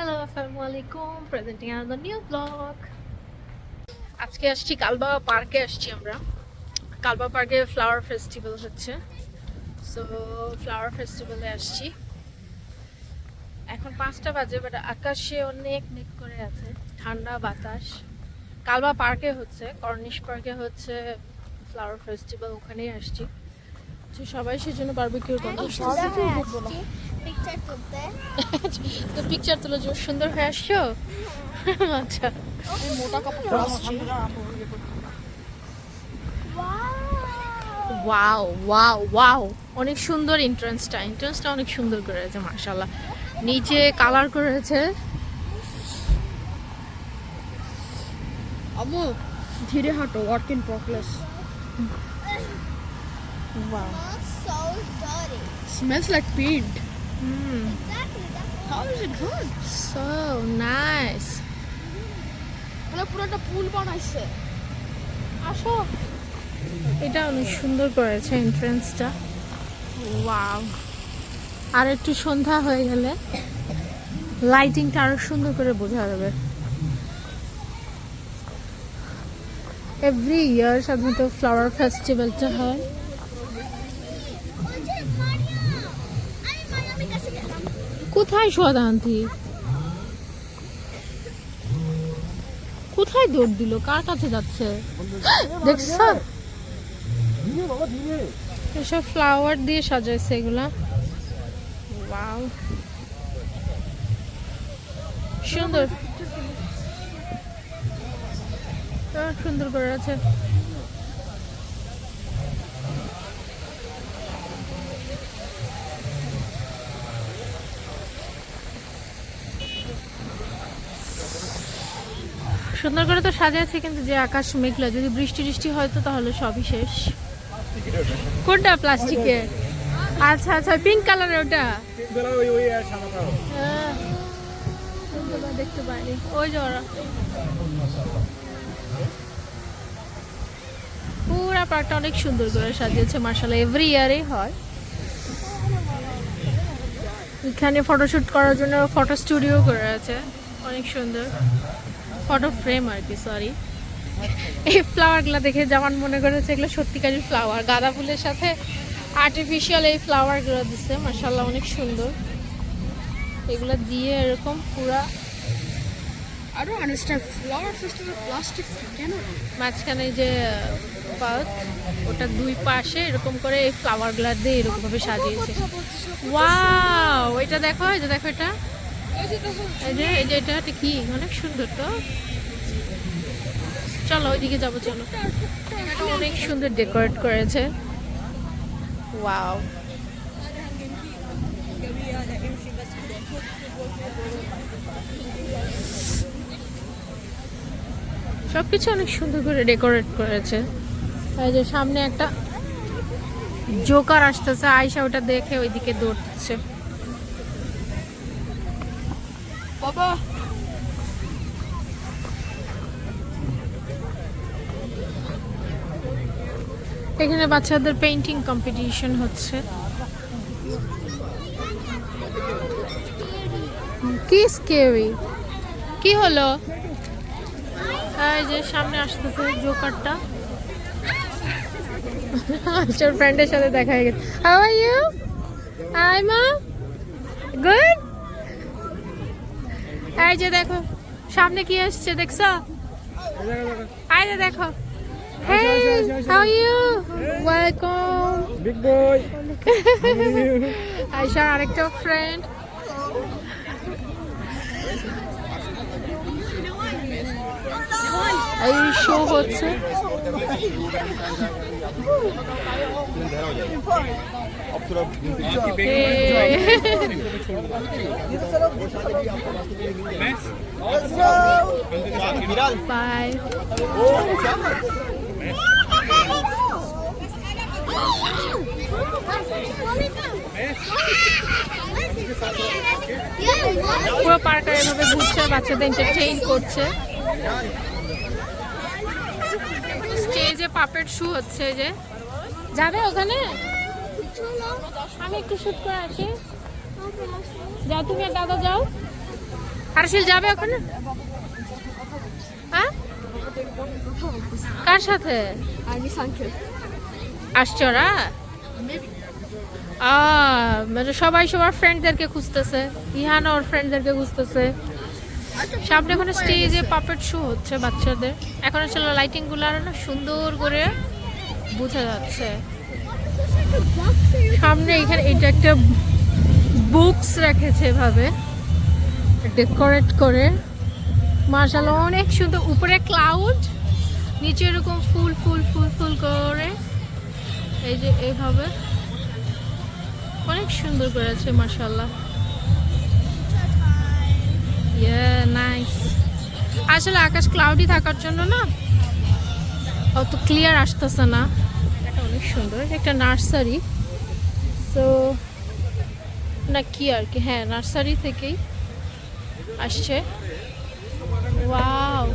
Hello, আসসালামু আলাইকুম। Presenting another new blog. আজকে আসছি কালবা পার্কে। আমরা কালবা পার্কে ফ্লাওয়ার ফেস্টিভ্যাল হচ্ছে। সো ফ্লাওয়ার ফেস্টিভ্যালে আসছি। এখন 5টা বাজে, বাট আকাশে অনেক মেঘ করে আছে, ঠান্ডা বাতাস। কালবা পার্কে হচ্ছে, কর্নিশ পার্কে হচ্ছে ফ্লাওয়ার ফেস্টিভ্যাল, ওখানেই আসছি। সবাই সেজন্য বারবিকিউ করতে তো পিকচার তুলে সুন্দর হয়ে আসছো। আচ্ছা, ওয়াও ওয়াও ওয়াও, অনেক সুন্দর। এন্ট্রান্সটা অনেক সুন্দর করেছে মাশাআল্লাহ। নিচে কালার করেছে। আম্মু ধীরে হাঁটো, work in progress. Wow. So dirty. Smells like paint. Exactly. How is it good? So nice. মানে পুরো একটা পুল বানাইছে। আসো, এটা অনেক সুন্দর করেছে এন্ট্রান্সটা। ওয়াও। আর একটু সন্ধ্যা হয়ে গেলে লাইটিংটা আরো সুন্দর করে বোঝা যাবে। এভরি ইয়ার সাধারণত ফ্লাওয়ার ফেস্টিভ্যালটা হয়। কোথায় সোয়াদান্তি? কোথায় দৌড় দিল? কার কাছে যাচ্ছে দেখছ? এসব ফ্লাওয়ার দিয়ে সাজাইছে এগুলা। ওয়াও, সুন্দর সুন্দর করে আছে। সুন্দর করে তো সাজাইছে, কিন্তু যে আকাশ মেঘলা, যদি বৃষ্টি হয় তো তাহলে সবই শেষ। কোনটা প্লাস্টিকের? আচ্ছা আচ্ছা, পিঙ্ক কালারের ওটা। দেখতে পাইনি ওই যে ওরা। পুরা পার্কটা অনেক সুন্দর করে সাজিয়েছে মাশাআল্লাহ। এভরি ইয়ারে হয় এখানে। ফটোশুট করার জন্য ফটো স্টুডিও করে আছে, অনেক সুন্দর। ফটো ফ্রেম আর কি, সরি। এই ফ্লাওয়ারগুলো দেখে যেমন মনে করেছে এগুলো সত্যিকারের ফ্লাওয়ার। গাঁদা ফুলের সাথে আর্টিফিশিয়াল এই ফ্লাওয়ারগুলো দিচ্ছে মাশাআল্লাহ, অনেক সুন্দর। এগুলো দিয়ে এরকম পুরা। I don't understand, flower festival plastic কেন? মাঝখানে যে পার্ক, ওটা দুই পাশে এরকম করে এই ফ্লাওয়ারগুলো দিয়ে এরকম ভাবে সাজিয়েছে। ওয়াও, এটা দেখো, এই যে দেখো, এটা এই যে এটা কি অনেক সুন্দর। তো চলো ওইদিকে যাবো, চলো। এটা অনেক সুন্দর ডেকোরেট করেছে। ওয়াও, সবকিছু অনেক সুন্দর করে ডেকোরেট করেছে। এই যে সামনে একটা জোকার আসতেছে, আয়শা ওটা দেখে ওইদিকে দৌড়ছে। বাবা এখানে বাচ্চাদের পেইন্টিং কম্পিটিশন হচ্ছে। কি স্কেরি? কি হলো? এই যে সামনে আসতেছে জোকারটা। আচ্ছা, ফ্রেন্ডের সাথে দেখা হয়ে গেছে। How are you? হাই মা, গুড। এই যে দেখো সামনে কি আসছে, দেখছো? এই যে দেখো। Hey, how are you? Welcome. Big boy. আয়শার আরেকটা ফ্রেন্ড। এই শো হচ্ছে। বাই। পুরো পার্কটা এভাবে ঘুরছে, বাচ্চাদের এন্টারটেইন করছে। স্টেজে পাপেট শো হচ্ছে। যে যাবে ওখানে, আমি একটু শুট করে আসি। যাও তুমি আর দাদা যাও। আরশিল যাবে ওখানে? হ্যাঁ, কার সাথে আসছে ওরা? মানে সবাই সবার ফ্রেন্ডদেরকে খুঁজতেছে, ইহান ওর ফ্রেন্ডদেরকে খুঁজতেছে। সামনে ওখানে স্টেজে পাপেট শো হচ্ছে বাচ্চাদের। এখন আসলে লাইটিং গুলো আর না সুন্দর করে বোঝা যাচ্ছে। সামনে এখানে এটা একটা বুকস রেখেছে এভাবে ডেকোরেট করে, মাশাআল্লাহ অনেক সুন্দর। উপরে ক্লাউড, নিচে এরকম ফুল ফুল ফুল ফুল করে, এই যে এইভাবে অনেক সুন্দর করেছে মাশাআল্লাহ। ইয়া নাইস। আসলে আকাশ ক্লাউডি থাকার জন্য না অত ক্লিয়ার আসতেছে না। এটা অনেক সুন্দর, একটা নার্সারি। সো না কি আর কি, হ্যাঁ নার্সারি থেকেই আসছে। ওয়াও,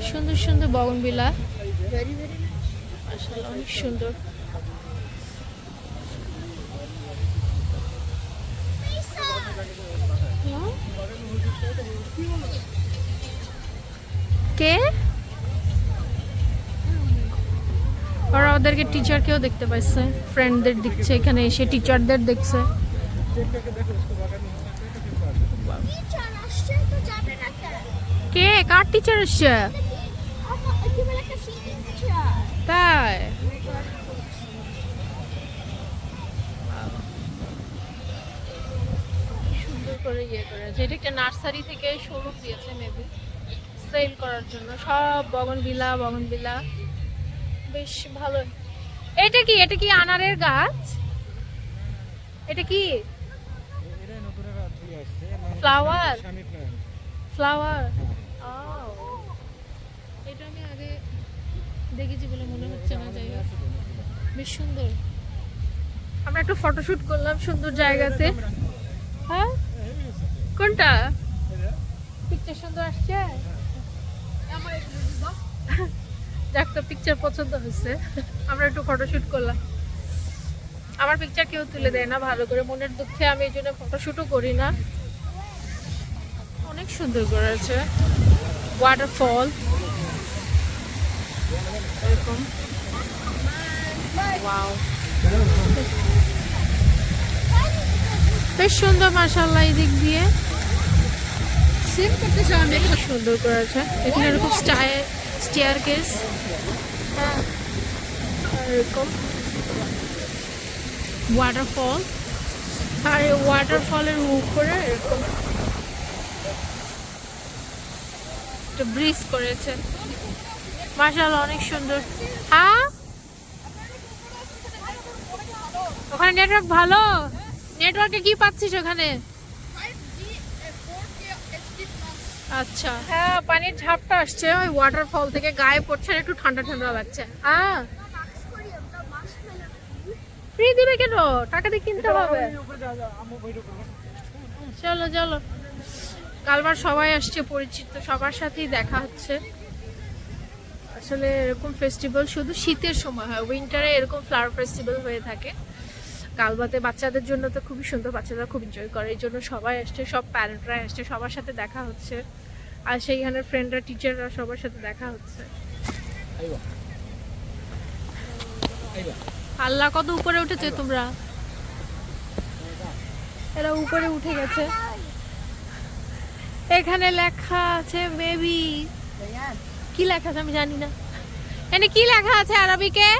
সুন্দর সুন্দর বগনভিলা, আসলে অনেক সুন্দর। কে ওরা ওদেরকে টিচারকেও দেখতে পাইছে, ফ্রেন্ডদের দেখছে, এখানে এসে টিচারদের দেখছে। কে কার টিচার আসছে? তাই সুন্দর করে ইয়ে করেছে। এটা একটা নার্সারি থেকে শোরুম দিয়েছে মেবি সেল করার জন্য, সব বগনভিলা বগনভিলা, বেশ ভালো। এটা কি, এটা কি আনারের গাছ? এটা কি ফ্লাওয়ার? ফ্লাওয়ার, এটা আমি আগে দেখেছি বলে মনে হচ্ছে না। যাই হোক বেশ সুন্দর। আমরা একটু ফটোশুট করলাম সুন্দর জায়গাতে। হ্যাঁ কোনটা পিকচার সুন্দর আসছে? যাক তো পিকচার পছন্দ হয়েছে, আমরা একটু ফটোশুট করলাম। আমার পিকচার কেউ তুলে দেয় না ভালো করে, মনের দুঃখে আমি এই জন্য ফটোশুটও করি না। অনেক সুন্দর করেছে, ওয়াটারফল এরকম। ওয়াও, বেশ সুন্দর মাশাআল্লাহ। এই দিক দিয়ে সুন্দর করেছে, এখানে এরকম স্টেয়ার কেস, হ্যাঁ এরকম ওয়াটারফল, আর এই ওয়াটারফলের উপরে এরকম একটা ব্রিজ করেছে মাশাআল্লাহ, অনেক সুন্দর। হ্যাঁ ওখানে নেটওয়ার্ক ভালো? নেটওয়ার্কে কি পাচ্ছিস ওখানে? আচ্ছা, হ্যাঁ পানির ঝাপটা আসছে ওই ওয়াটারফল থেকে, গায়ে পড়ছে, একটু ঠান্ডা ঠান্ডা লাগছে। হ্যাঁ ফ্রি দিবে কেন? টাকা দিয়ে কিনতে হবে। চলো চলো, কালবার সবাই আসছে পরিচিত, সবার সাথেই দেখা হচ্ছে। আসলে এরকম ফেস্টিভ্যাল শুধু শীতের সময় হয়, উইন্টারে এরকম ফ্লাওয়ার ফেস্টিভ্যাল হয়ে থাকে। কালবাতে বাচ্চাদের জন্য তো খুবই সুন্দর, বাচ্চারা খুব এনজয় করে, এই জন্য সবাই আসছে, সব প্যারেন্টরা আসছে, সবার সাথে দেখা হচ্ছে। আর সেইখানে ফ্রেন্ডরা টিচাররা সবার সাথে দেখা হচ্ছে। আল্লাহ কত উপরে উঠেছে তোমরা, এরা উপরে উঠে গেছে। এখানে লেখা আছে মেবি, কি লেখা আছে আমি জানি না, এখানে কি লেখা আছে আরবিকে?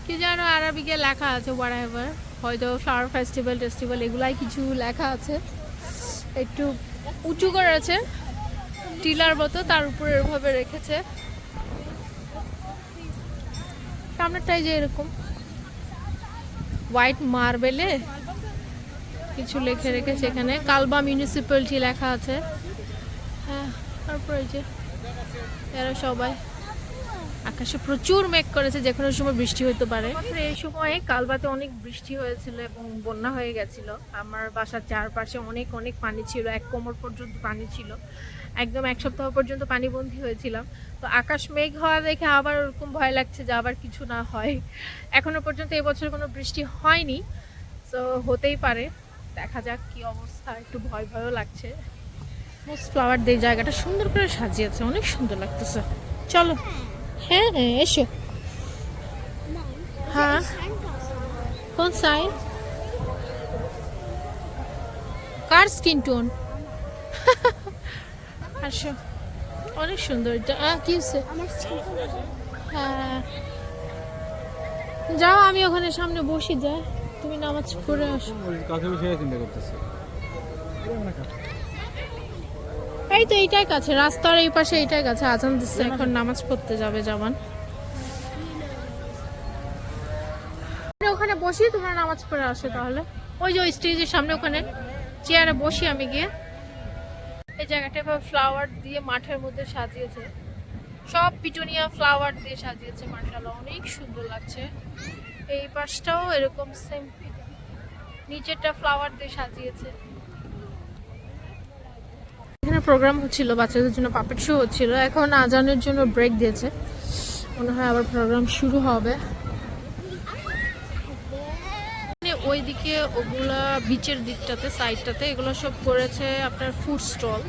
কি জানো আরবিকে লেখা আছে হোয়াটএভার, হয়তো ফ্লাওয়ার ফেস্টিভ্যাল টেস্টিভ্যাল এগুলাই কিছু লেখা আছে। একটু উঁচু করে আছে টিলার মতো, তার উপরে এভাবে রেখেছে। সামনেটাই যে এরকম হোয়াইট মার্বেলে কিছু লিখে রেখেছে, এখানে কালবা মিউনিসিপ্যালিটি লেখা আছে। হ্যাঁ তারপরে যে এরা সবাই, আকাশে প্রচুর মেঘ করেছে, যে কোনো সময় বৃষ্টি হতে পারে। এই সময়ে কালবাতে অনেক বৃষ্টি হয়েছিল এবং বন্যা হয়ে গেছিল। আমার বাসার চারপাশে অনেক অনেক পানি ছিল, এক কোমর পর্যন্ত পানি ছিল, একদম এক সপ্তাহ পর্যন্ত পানিবন্দী হয়েছিলাম। তো আকাশ মেঘ হওয়া দেখে আবার ওরকম ভয় লাগছে যে আবার কিছু না হয়। এখনো পর্যন্ত এবছর কোনো বৃষ্টি হয়নি, সো হতেই পারে, দেখা যাক কি অবস্থা। একটু ভয় ভয়ও লাগছে। মোস্ট ফ্লাওয়ার দিয়ে জায়গাটা সুন্দর করে সাজিয়েছে, অনেক সুন্দর লাগতেছে। চলো। হ্যাঁ হ্যাঁ এসো। Mom, হ্যাঁ কোন সাইড? কার স্কিন টোন? আসো, অনেক সুন্দর এটা। কি হচ্ছে? আমার skin হ্যাঁ যাও, আমি ওখানে সামনে বসি, যাই তুমি নামাজ পড়ে আসো। কাছে বসে চিন্তা করতেছে। এই তো এইটাই কাছে, রাস্তার এই পাশে এইটাই কাছে। আজান দিচ্ছে, এখন নামাজ পড়তে যাবে জামান। ওখানে বসি, তোমরা নামাজ পড়ে আসো তাহলে। ওই যে ওই স্টেজের সামনে ওখানে চেয়ারে বসি আমি গিয়ে। এই জায়গাটা এভাবে ফ্লাওয়ার দিয়ে মাঠের মধ্যে সাজিয়েছে, সব পিটুনিয়া ফ্লাওয়ার দিয়ে সাজিয়েছে, মাশাআল্লাহ অনেক সুন্দর লাগছে। এই পাশটাও এরকম সেম, নিচেরটা ফ্লাওয়ার দিয়ে সাজিয়েছে। এখানে প্রোগ্রাম হচ্ছিল, বাচ্চাদের জন্য পাপেট শো হচ্ছিল। এখন আজানের জন্য ব্রেক দিয়েছে, মনে হয় আবার প্রোগ্রাম শুরু হবে। ওইদিকে ওগুলা বিচের দিকটাতে, সাইডটাতে এগুলো সব করেছে আপনার ফুড স্টল,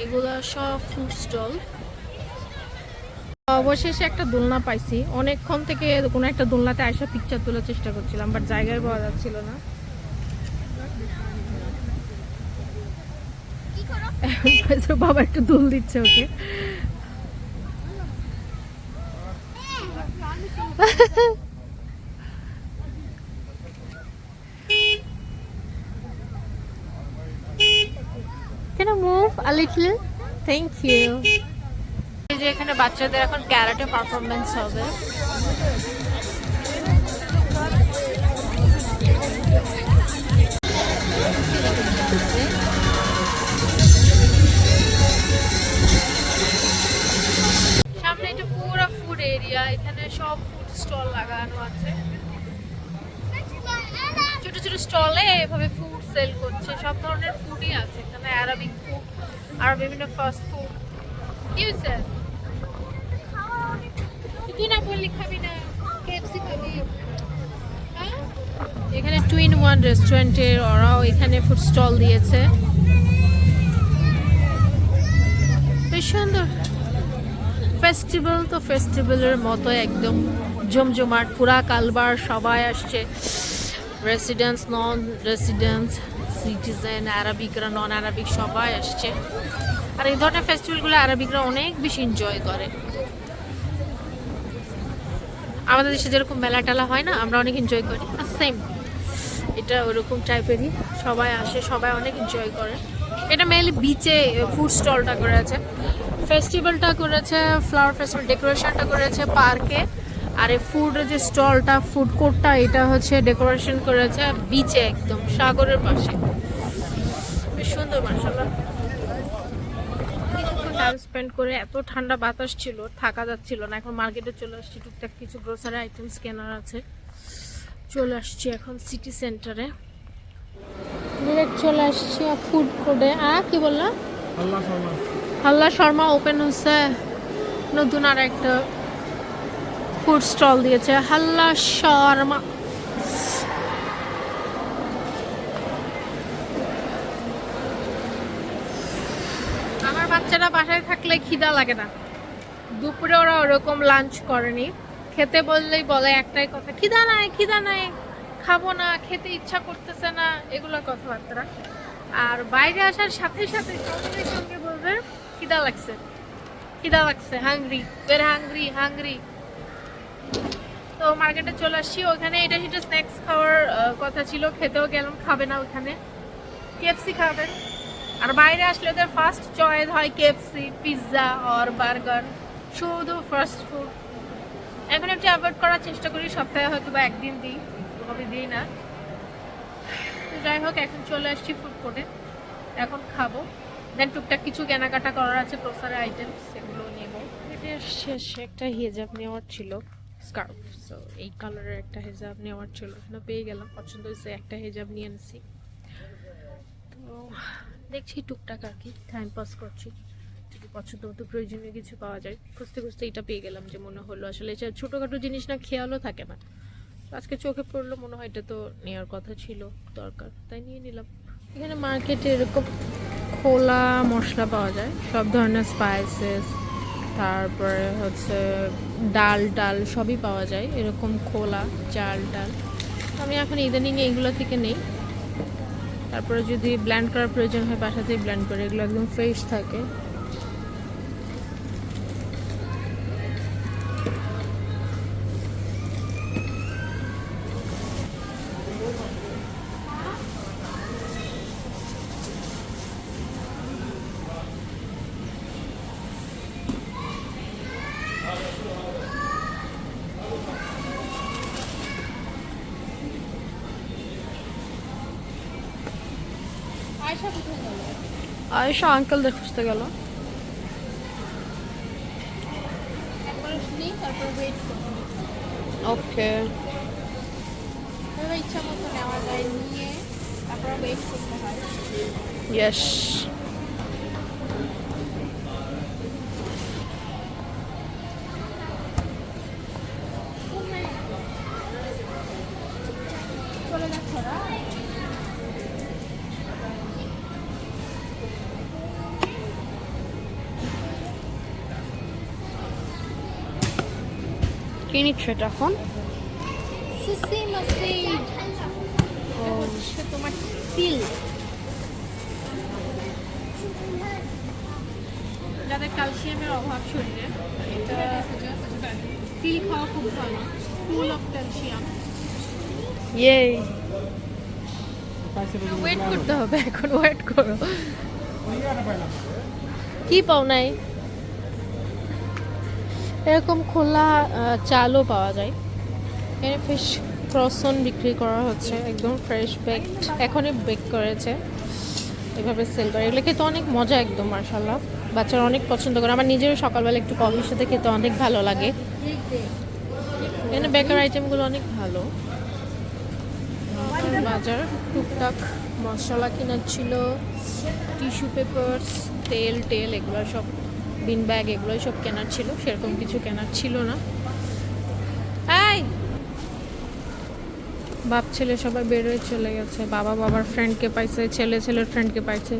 এগুলা সব ফুড স্টল। অবশেষে একটা দোলনা পাইছি, অনেকক্ষণ থেকে কোনো একটা দোলনাতে আইসা পিকচার তোলার চেষ্টা করছিলাম, বাট জায়গায় পাওয়া যাচ্ছিল না। বাবা একটু দোল দিচ্ছে ওকে। Can I move a little? Thank you. এই যে এখানে বাচ্চাদের এখন ক্যারাটে পারফরমেন্স হবে। সামনে এটা পুরো ফুড এরিয়া, এখানে সব ফুড স্টল লাগানো আছে। ছোট ছোট স্টলে এভাবে ফুড সেল করছে, সব ধরনের ফুডই আছে এখানে, আরবিক ফুড আর বিভিন্ন ফাস্ট ফুড। কি হয়েছে? তুই না বললি খাবি না, কেএফসি খাবি? হ্যাঁ? এখানে টুইন ওয়ান রেস্টুরেন্টের ওরাও এখানে ফুড স্টল দিয়েছে, বেশ সুন্দর। ফেস্টিভ্যাল তো ফেস্টিভ্যালের মতো একদম জমজমাট, পুরা কালবার সবাই আসছে, রেসিডেন্স নন রেসিডেন্স সিটিজেন, আরবিকরা নন আরবিক সবাই আসছে। আর এই ধরনের ফেস্টিভ্যালগুলো আরবিকরা অনেক বেশি এনজয় করে। আমাদের দেশে যেরকম মেলা টেলা হয় না, আমরা অনেক এনজয় করি, সেম এটা ওরকম টাইপেরই। সবাই আসে, সবাই অনেক এনজয় করে। এটা মেনলি বিচে ফুড স্টলটা করেছে, ফেস্টিভ্যালটা করেছে, ফ্লাওয়ার ফেস্টিভ্যাল ডেকোরেশনটা করেছে পার্কে, আর এই ফুডের যে স্টলটা, ফুড কোর্টটা, এটা হচ্ছে ডেকোরেশন করেছে বিচে, একদম সাগরের পাশে, বেশ সুন্দর মাশাআল্লাহ। টাইম স্পেন্ড করে, এত ঠান্ডা বাতাস ছিল, থাকা যাচ্ছিল না। এখন মার্কেটে চলে আসছি, টুকটাক কিছু গ্রোসারি আইটেমস কেনার আছে। চলে আসছি এখন সিটি সেন্টারে, ডিরেক্ট চলে আসছি ফুড কোর্টে। কি বললাম? হাল্লা শর্মা ওপেন হচ্ছে, নতুন আর একটা ফুড স্টল দিয়েছে, হাল্লা শর্মা। আমার বাচ্চারা বাসায় থাকলে খিদা লাগে না, দুপুরে ওরা ওরকম লাঞ্চ করেনি, খেতে বললেই বলে একটাই কথা, খিদা নাই, খিদা নাই, খাবো না, খেতে ইচ্ছা করতেছে না, এগুলোর কথাবার্তা। আর বাইরে আসার সাথে সাথে সঙ্গে সঙ্গে বলবে খিদা লাগছে, খিদা লাগছে, হাংরি, ভেরি হাংরি, হাংরি। তো মার্কেটে চলে আসছি, ওখানে এটা সেটা স্ন্যাক্স খাওয়ার কথা ছিল, খেতেও গেলাম, খাবে না ওখানে, কেএফসি খাবেন। আর বাইরে আসলে ওদের ফার্স্ট চয়েস হয় কেএফসি, পিৎজা আর বার্গার, শুধু ফাস্ট ফুড। এখন একটু অ্যাভয়েড করার চেষ্টা করি, সপ্তাহে হয়তো বা একদিন দিই, ওভাবে দিই না। যাই হোক, এখন চলে আসছি ফুড কোর্টে, এখন খাবো, দেন টুকটাক কিছু কেনাকাটা করার আছে, গ্রোসারি আইটেমস, সেগুলো নেব। এটা শেষ একটা হিজাব নেওয়ার ছিল, স্কার্ফ, সো এই কালারের একটা হিজাব নেওয়ার ছিল, এখানে পেয়ে গেলাম, পছন্দ হয়েছে, একটা হিজাব নিয়ে নিছি। তো দেখছি টুকটাক আর কি, টাইম পাস করছি, যদি পছন্দ মতো প্রয়োজনীয় কিছু পাওয়া যায়। খুঁজতে খুঁজতে এটা পেয়ে গেলাম, যে মনে হলো আসলে এটা ছোটোখাটো জিনিস না, খেয়ালও থাকে না, আজকে চোখে পড়লো, মনে হয় এটা তো নেওয়ার কথা ছিল, দরকার, তাই নিয়ে নিলাম। এখানে মার্কেটে এরকম খোলা মশলা পাওয়া যায়, সব ধরনের স্পাইসেস, তারপরে হচ্ছে ডাল টাল সবই পাওয়া যায় এরকম খোলা, চাল ডাল। আমি এখন ইদানিং এইগুলো থেকে নেই, তারপরে যদি ব্লেন্ড করার প্রয়োজন হয় বাসাতেই ব্লেন্ড করে, এগুলো একদম ফ্রেশ থাকে। আয়শা কোথায় গেল? আয়েশা আঙ্কেলদের খুঁজতে গেল। একবার শুনি, তারপর ওয়েট করবো। ওকে। তবে ইচ্ছা মতো নেওয়া যায়, নিয়ে তারপর ওয়েট করতে হয়। ইয়েস। চলে যাচ্ছে ওরা। কি নিচ্ছ এটা এখন? সিসি মাসিড হচ্ছে তোমার তিল, যাদের ক্যালসিয়ামের অভাব শরীরে, এটা তিল খাওয়া খুব ভালো, ফুল অফ ক্যালসিয়াম। ইয়ে, ওয়েট করতে হবে, এখন ওয়েট করো। কি পাও নাই? এরকম খোলা চালও পাওয়া যায়। এখানে ফিশ ক্রসন বিক্রি করা হচ্ছে, একদম ফ্রেশ বেক, এখনই বেক করেছে, এভাবে সেল করে। এগুলো খেতে অনেক মজা, একদম মাশাআল্লাহ, বাচ্চারা অনেক পছন্দ করে। আমার নিজেরও সকালবেলা একটু কফির সাথে খেতে অনেক ভালো লাগে। এখানে বেকার আইটেমগুলো অনেক ভালো। বাজার টুকটাক মশলা কেনার ছিল, টিস্যু পেপারস, তেল টেল, এগুলো সব, বিন ব্যাগ, এগুলোই সব কেনার ছিল, সেরকম কিছু কেনার ছিল না। এই বাপ ছেলে সবাই বেরোয় চলে গেছে, বাবা বাবার ফ্রেন্ডকে পাইছে, ছেলে ছেলের ফ্রেন্ডকে পাইছে।